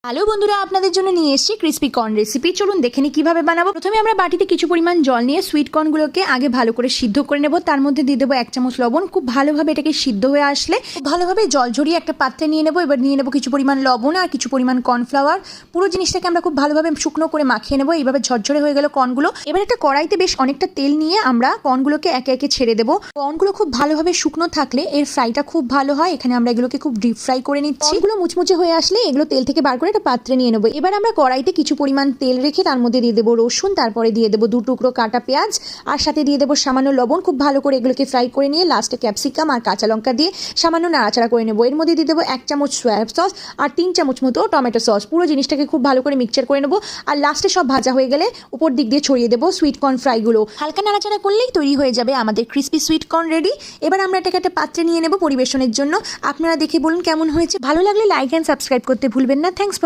Hello বন্ধুরা, আপনাদের জন্য নিয়ে এসেছি ক্রিস্পি কর্ন রেসিপি। চলুন দেখে নিই কীভাবে বানাবো। প্রথমে আমরা বাটিতে কিছু পরিমাণ জল নিয়ে সুইট কর্নগুলোকে আগে ভালো করে সিদ্ধ করে নেব। তার মধ্যে দিয়ে দেবো 1 চামচ লবণ। খুব ভালোভাবে এটাকে সিদ্ধ হয়ে আসলে খুব ভালোভাবে জল ঝরিয়ে একটা পাত্রে নিয়ে নেবো। এবার নিয়ে নেবো কিছু পরিমাণ লবণ আর কিছু পরিমাণ কর্নফ্লাওয়ার। পুরো জিনিসটাকে আমরা খুব ভালোভাবে শুকনো করে মাখিয়ে নেবো। এইভাবে ঝরঝরে হয়ে গেল কর্নগুলো। এবার একটা কড়াইতে বেশ অনেকটা তেল নিয়ে আমরা কর্নগুলোকে একে একে ছেড়ে দেবো। কর্নগুলো খুব ভালোভাবে শুকনো থাকলে এর ফ্রাইটা খুব ভালো হয়। এখানে আমরা এগুলোকে খুব ডিপ ফ্রাই করে নিচ্ছি। এগুলো মুচমুচে হয়ে আসলে এগুলো তেল থেকে বার করে একটা পাত্রে নিয়ে নেবো। এবার আমরা কড়াইতে কিছু পরিমাণ তেল রেখে তার মধ্যে দিয়ে দেবো রসুন, তারপরে দিয়ে দেবো 2 টুকরো কাটা পেঁয়াজ আর সাথে দিয়ে দেবো সামান্য লবণ। খুব ভালো করে এগুলোকে ফ্রাই করে নিয়ে লাস্টে ক্যাপসিকাম আর কাঁচা লঙ্কা দিয়ে সামান্য নাড়াচাড়া করে নেবো। এর মধ্যে দিয়ে দেবো 1 চামচ সয়া সস আর 3 চামচ মতো টমেটো সস। পুরো জিনিসটাকে খুব ভালো করে মিক্সচার করে নেবো। আর লাস্টে সব ভাজা হয়ে গেলে উপর দিক দিয়ে ছড়িয়ে দেবো সুইট কর্ন ফ্রাইগুলো। হালকা নাড়াচাড়া করলেই তৈরি হয়ে যাবে আমাদের ক্রিস্পি সুইট কর্ন রেডি। এবার আমরা এটাকে একটা পাত্রে নিয়ে নেবো পরিবেশনের জন্য। আপনারা দেখে বলুন কেমন হয়েছে। ভালো লাগলে লাইক অ্যান্ড সাবস্ক্রাইব করতে ভুলবেন না। থ্যাঙ্কস।